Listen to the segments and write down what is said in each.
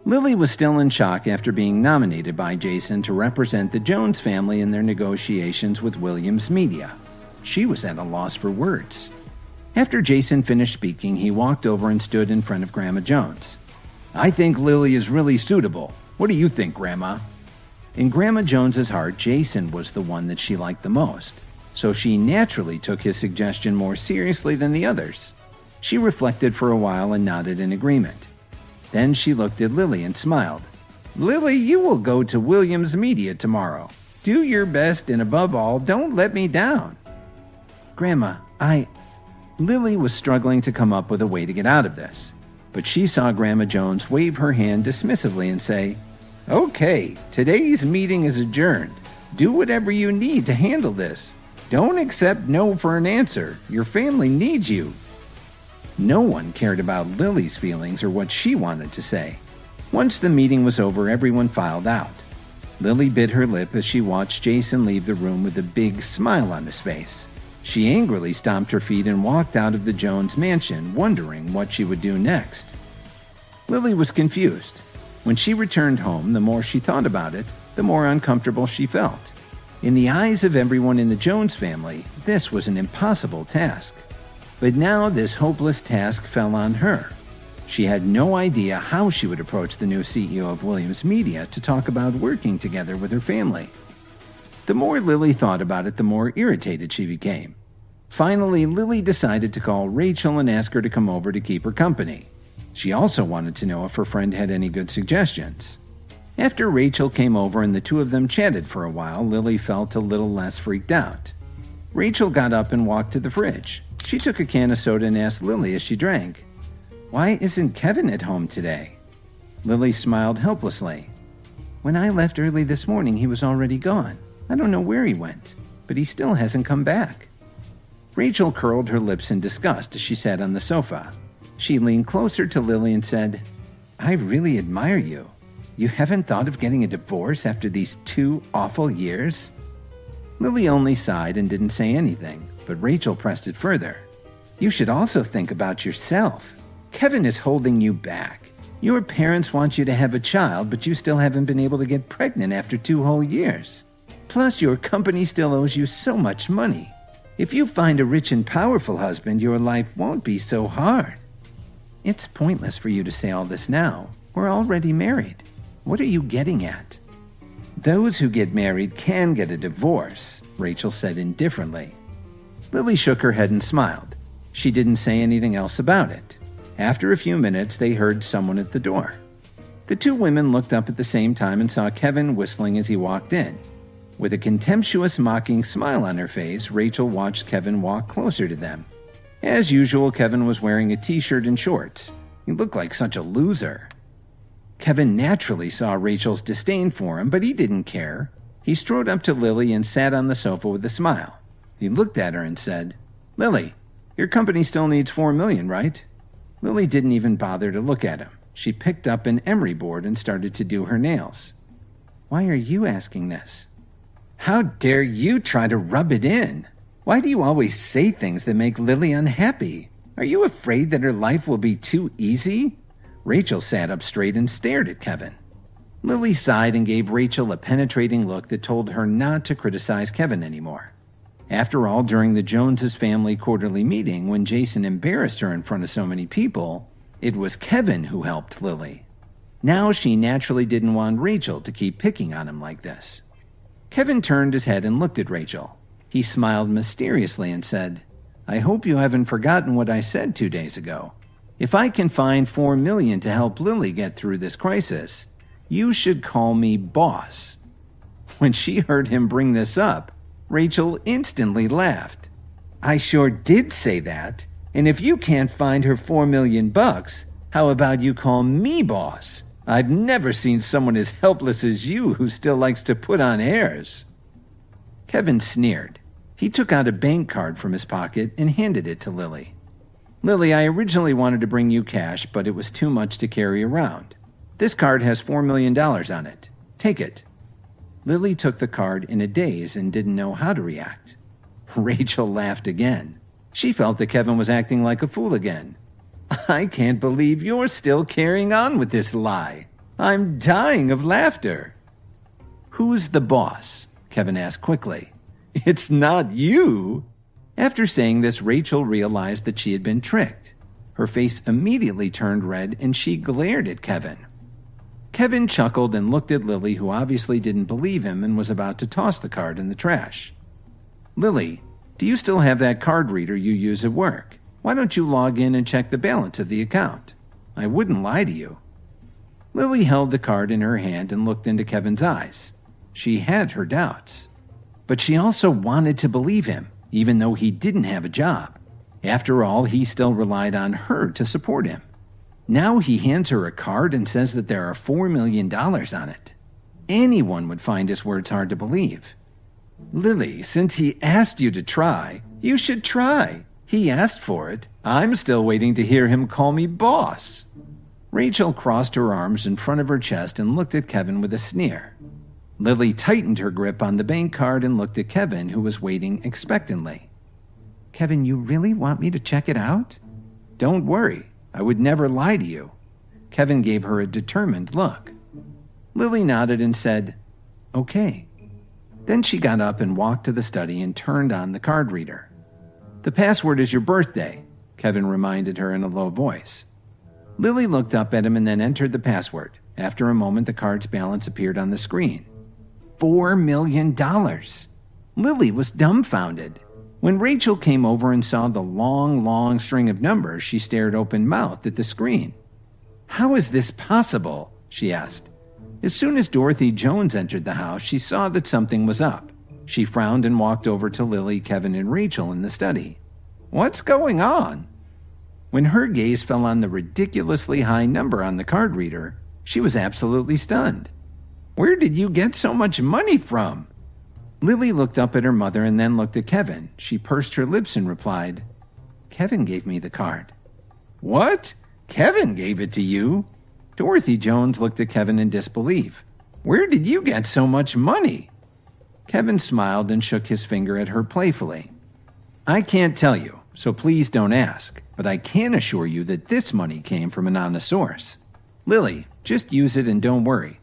Lily was still in shock after being nominated by Jason to represent the Jones family in their negotiations with Williams Media. She was at a loss for words. After Jason finished speaking, he walked over and stood in front of Grandma Jones. "I think Lily is really suitable. What do you think, Grandma?" In Grandma Jones's heart, Jason was the one that she liked the most, so she naturally took his suggestion more seriously than the others. She reflected for a while and nodded in agreement. Then she looked at Lily and smiled. "Lily, you will go to Williams Media tomorrow. Do your best and above all, don't let me down." "Grandma, Lily was struggling to come up with a way to get out of this, but she saw Grandma Jones wave her hand dismissively and say, "Okay, today's meeting is adjourned. Do whatever you need to handle this. Don't accept no for an answer. Your family needs you." No one cared about Lily's feelings or what she wanted to say. Once the meeting was over, everyone filed out. Lily bit her lip as she watched Jason leave the room with a big smile on his face. She angrily stomped her feet and walked out of the Jones mansion, wondering what she would do next. Lily was confused. When she returned home, the more she thought about it, the more uncomfortable she felt. In the eyes of everyone in the Jones family, this was an impossible task. But now this hopeless task fell on her. She had no idea how she would approach the new CEO of Williams Media to talk about working together with her family. The more Lily thought about it, the more irritated she became. Finally, Lily decided to call Rachel and ask her to come over to keep her company. She also wanted to know if her friend had any good suggestions. After Rachel came over and the two of them chatted for a while, Lily felt a little less freaked out. Rachel got up and walked to the fridge. She took a can of soda and asked Lily as she drank, "Why isn't Kevin at home today?" Lily smiled helplessly. "When I left early this morning, he was already gone. I don't know where he went, but he still hasn't come back." Rachel curled her lips in disgust as she sat on the sofa. She leaned closer to Lily and said, "I really admire you. You haven't thought of getting a divorce after these 2 awful years?" Lily only sighed and didn't say anything, but Rachel pressed it further. "You should also think about yourself. Kevin is holding you back. Your parents want you to have a child, but you still haven't been able to get pregnant after 2 whole years. Plus, your company still owes you so much money. If you find a rich and powerful husband, your life won't be so hard." "It's pointless for you to say all this now. We're already married. What are you getting at?" "Those who get married can get a divorce," Rachel said indifferently. Lily shook her head and smiled. She didn't say anything else about it. After a few minutes, they heard someone at the door. The two women looked up at the same time and saw Kevin whistling as he walked in. With a contemptuous, mocking smile on her face, Rachel watched Kevin walk closer to them. As usual, Kevin was wearing a t-shirt and shorts. He looked like such a loser. Kevin naturally saw Rachel's disdain for him, but he didn't care. He strode up to Lily and sat on the sofa with a smile. He looked at her and said, "Lily, your company still needs $4 million, right?" Lily didn't even bother to look at him. She picked up an emery board and started to do her nails. "Why are you asking this?" "How dare you try to rub it in? Why do you always say things that make Lily unhappy? Are you afraid that her life will be too easy?" Rachel sat up straight and stared at Kevin. Lily sighed and gave Rachel a penetrating look that told her not to criticize Kevin anymore. After all, during the Joneses family quarterly meeting, when Jason embarrassed her in front of so many people, it was Kevin who helped Lily. Now she naturally didn't want Rachel to keep picking on him like this. Kevin turned his head and looked at Rachel. He smiled mysteriously and said, "I hope you haven't forgotten what I said 2 days ago. If I can find $4 million to help Lily get through this crisis, you should call me boss." When she heard him bring this up, Rachel instantly laughed. "I sure did say that. And if you can't find her $4 million, how about you call me boss? I've never seen someone as helpless as you who still likes to put on airs." Kevin sneered. He took out a bank card from his pocket and handed it to Lily. "Lily, I originally wanted to bring you cash, but it was too much to carry around. This card has $4 million on it. Take it." Lily took the card in a daze and didn't know how to react. Rachel laughed again. She felt that Kevin was acting like a fool again. "I can't believe you're still carrying on with this lie. I'm dying of laughter." "Who's the boss?" Kevin asked quickly. "It's not you." After saying this, Rachel realized that she had been tricked. Her face immediately turned red and she glared at Kevin. Kevin chuckled and looked at Lily, who obviously didn't believe him and was about to toss the card in the trash. "Lily, do you still have that card reader you use at work? Why don't you log in and check the balance of the account? I wouldn't lie to you." Lily held the card in her hand and looked into Kevin's eyes. She had her doubts. But she also wanted to believe him, even though he didn't have a job. After all, he still relied on her to support him. Now he hands her a card and says that there are $4 million on it. Anyone would find his words hard to believe. "Lily, since he asked you to try, you should try. He asked for it. I'm still waiting to hear him call me boss." Rachel crossed her arms in front of her chest and looked at Kevin with a sneer. Lily tightened her grip on the bank card and looked at Kevin, who was waiting expectantly. "Kevin, you really want me to check it out?" "Don't worry. I would never lie to you." Kevin gave her a determined look. Lily nodded and said, "Okay." Then she got up and walked to the study and turned on the card reader. "The password is your birthday," Kevin reminded her in a low voice. Lily looked up at him and then entered the password. After a moment, the card's balance appeared on the screen. $4 million. Lily was dumbfounded. When Rachel came over and saw the long string of numbers, she stared open-mouthed at the screen. "How is this possible?" she asked. As soon as Dorothy Jones entered the house, she saw that something was up. She frowned and walked over to Lily, Kevin, and Rachel in the study. "What's going on?" When her gaze fell on the ridiculously high number on the card reader, she was absolutely stunned. "Where did you get so much money from?" Lily looked up at her mother and then looked at Kevin. She pursed her lips and replied, "Kevin gave me the card." "What? Kevin gave it to you?" Dorothy Jones looked at Kevin in disbelief. "Where did you get so much money?" Kevin smiled and shook his finger at her playfully. "I can't tell you, so please don't ask, but I can assure you that this money came from an honest source. Lily, just use it and don't worry."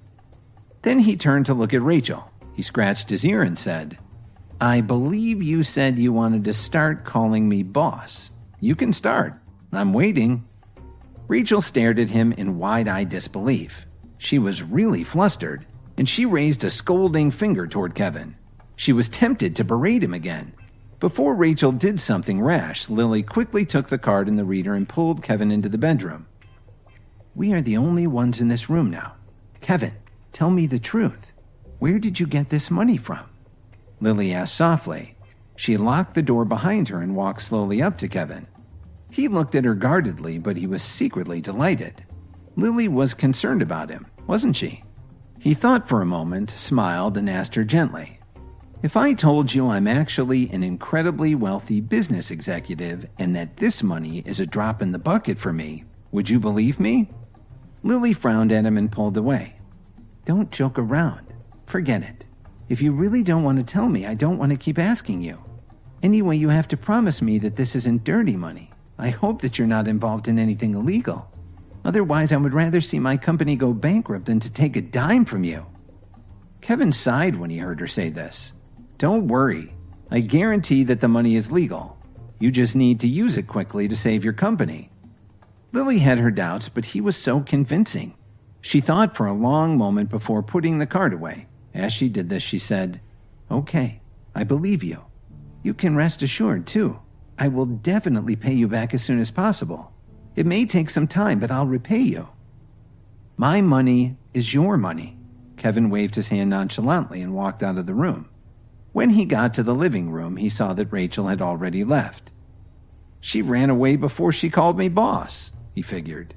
Then he turned to look at Rachel. He scratched his ear and said, "I believe you said you wanted to start calling me boss. You can start. I'm waiting." Rachel stared at him in wide-eyed disbelief. She was really flustered, and she raised a scolding finger toward Kevin. She was tempted to berate him again. Before Rachel did something rash, Lily quickly took the card and the reader and pulled Kevin into the bedroom. "We are the only ones in this room now. Kevin, tell me the truth. Where did you get this money from?" Lily asked softly. She locked the door behind her and walked slowly up to Kevin. He looked at her guardedly, but he was secretly delighted. Lily was concerned about him, wasn't she? He thought for a moment, smiled, and asked her gently, "If I told you I'm actually an incredibly wealthy business executive and that this money is a drop in the bucket for me, would you believe me?" Lily frowned at him and pulled away. "Don't joke around. Forget it. If you really don't want to tell me, I don't want to keep asking you. Anyway, you have to promise me that this isn't dirty money. I hope that you're not involved in anything illegal. Otherwise, I would rather see my company go bankrupt than to take a dime from you." Kevin sighed when he heard her say this. "Don't worry. I guarantee that the money is legal. You just need to use it quickly to save your company." Lily had her doubts, but he was so convincing. She thought for a long moment before putting the card away. As she did this, she said, "Okay, I believe you. You can rest assured, too. I will definitely pay you back as soon as possible. It may take some time, but I'll repay you." "My money is your money." Kevin waved his hand nonchalantly and walked out of the room. When he got to the living room, he saw that Rachel had already left. "She ran away before she called me boss," he figured.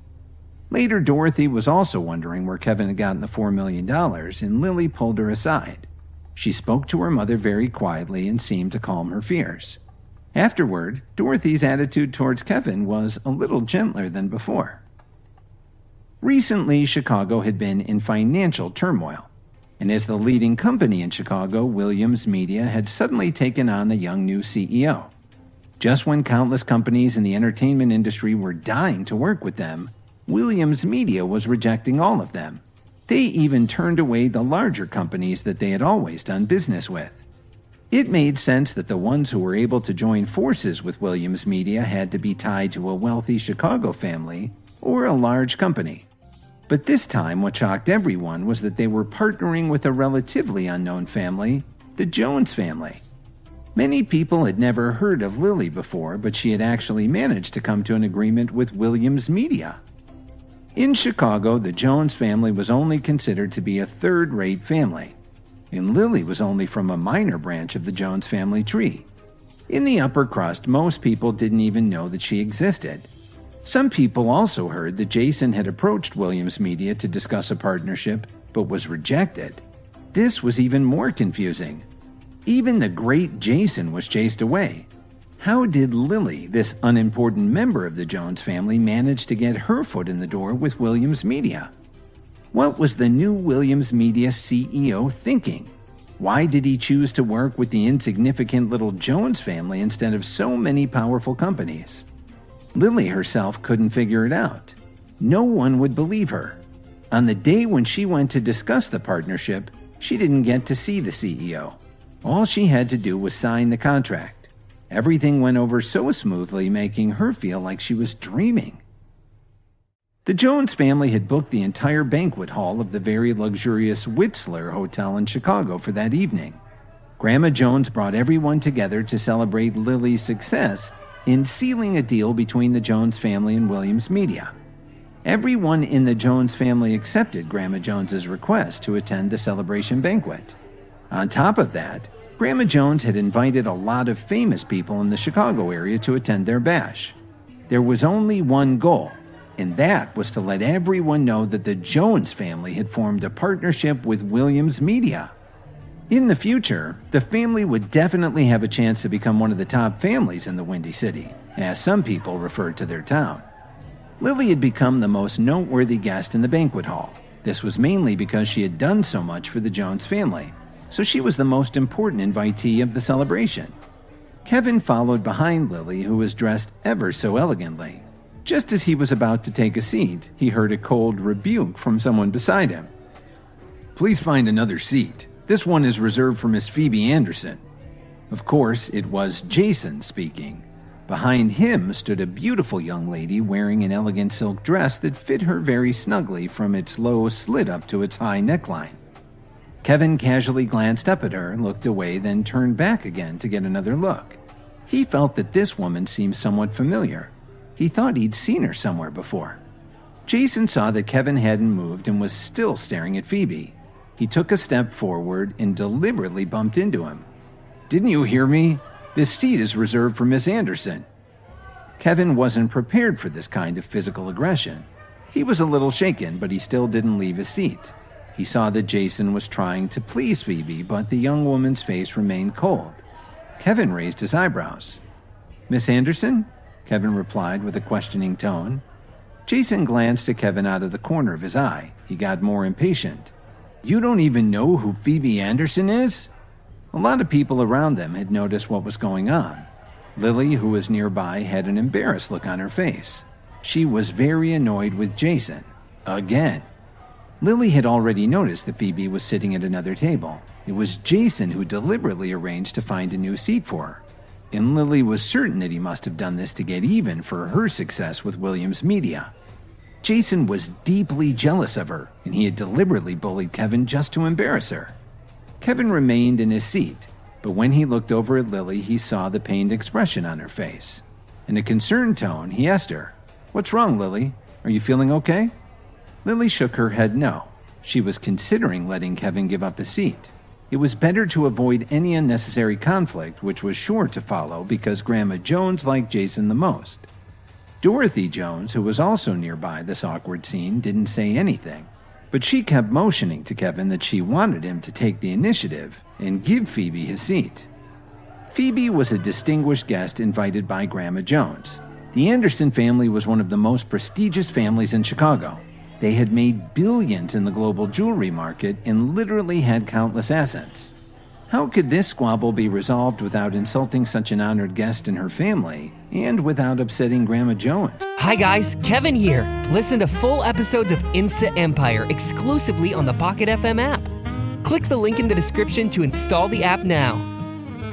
Later, Dorothy was also wondering where Kevin had gotten the $4 million, and Lily pulled her aside. She spoke to her mother very quietly and seemed to calm her fears. Afterward, Dorothy's attitude towards Kevin was a little gentler than before. Recently, Chicago had been in financial turmoil, and as the leading company in Chicago, Williams Media had suddenly taken on a young new CEO. Just when countless companies in the entertainment industry were dying to work with them, Williams Media was rejecting all of them. They even turned away the larger companies that they had always done business with. It made sense that the ones who were able to join forces with Williams Media had to be tied to a wealthy Chicago family or a large company. But this time, what shocked everyone was that they were partnering with a relatively unknown family, the Jones family. Many people had never heard of Lily before, but she had actually managed to come to an agreement with Williams Media. In Chicago, the Jones family was only considered to be a third-rate family, and Lily was only from a minor branch of the Jones family tree. In the upper crust, most people didn't even know that she existed. Some people also heard that Jason had approached Williams Media to discuss a partnership, but was rejected. This was even more confusing. Even the great Jason was chased away. How did Lily, this unimportant member of the Jones family, manage to get her foot in the door with Williams Media? What was the new Williams Media CEO thinking? Why did he choose to work with the insignificant little Jones family instead of so many powerful companies? Lily herself couldn't figure it out. No one would believe her. On the day when she went to discuss the partnership, she didn't get to see the CEO. All she had to do was sign the contract. Everything went over so smoothly, making her feel like she was dreaming. The Jones family had booked the entire banquet hall of the very luxurious Whistler Hotel in Chicago for that evening. Grandma Jones brought everyone together to celebrate Lily's success in sealing a deal between the Jones family and Williams Media. Everyone in the Jones family accepted Grandma Jones's request to attend the celebration banquet. On top of that, Grandma Jones had invited a lot of famous people in the Chicago area to attend their bash. There was only one goal, and that was to let everyone know that the Jones family had formed a partnership with Williams Media. In the future, the family would definitely have a chance to become one of the top families in the Windy City, as some people referred to their town. Lily had become the most noteworthy guest in the banquet hall. This was mainly because she had done so much for the Jones family, so she was the most important invitee of the celebration. Kevin followed behind Lily, who was dressed ever so elegantly. Just as he was about to take a seat, he heard a cold rebuke from someone beside him. "Please find another seat. This one is reserved for Miss Phoebe Anderson." Of course, it was Jason speaking. Behind him stood a beautiful young lady wearing an elegant silk dress that fit her very snugly from its low slit up to its high neckline. Kevin casually glanced up at her, looked away, then turned back again to get another look. He felt that this woman seemed somewhat familiar. He thought he'd seen her somewhere before. Jason saw that Kevin hadn't moved and was still staring at Phoebe. He took a step forward and deliberately bumped into him. "Didn't you hear me? This seat is reserved for Miss Anderson." Kevin wasn't prepared for this kind of physical aggression. He was a little shaken, but he still didn't leave his seat. He saw that Jason was trying to please Phoebe, but the young woman's face remained cold. Kevin raised his eyebrows. "Miss Anderson?" Kevin replied with a questioning tone. Jason glanced at Kevin out of the corner of his eye. He got more impatient. "You don't even know who Phoebe Anderson is?" A lot of people around them had noticed what was going on. Lily, who was nearby, had an embarrassed look on her face. She was very annoyed with Jason. Again. Lily had already noticed that Phoebe was sitting at another table. It was Jason who deliberately arranged to find a new seat for her. And Lily was certain that he must have done this to get even for her success with Williams Media. Jason was deeply jealous of her, and he had deliberately bullied Kevin just to embarrass her. Kevin remained in his seat, but when he looked over at Lily, he saw the pained expression on her face. In a concerned tone, he asked her, "What's wrong, Lily? Are you feeling okay?" Lily shook her head no. She was considering letting Kevin give up his seat. It was better to avoid any unnecessary conflict, which was sure to follow because Grandma Jones liked Jason the most. Dorothy Jones, who was also nearby this awkward scene, didn't say anything, but she kept motioning to Kevin that she wanted him to take the initiative and give Phoebe his seat. Phoebe was a distinguished guest invited by Grandma Jones. The Anderson family was one of the most prestigious families in Chicago. They had made billions in the global jewelry market and literally had countless assets. How could this squabble be resolved without insulting such an honored guest and her family, and without upsetting Grandma Jones? Hi guys, Kevin here. Listen to full episodes of Insta Empire exclusively on the Pocket FM app. Click the link in the description to install the app now.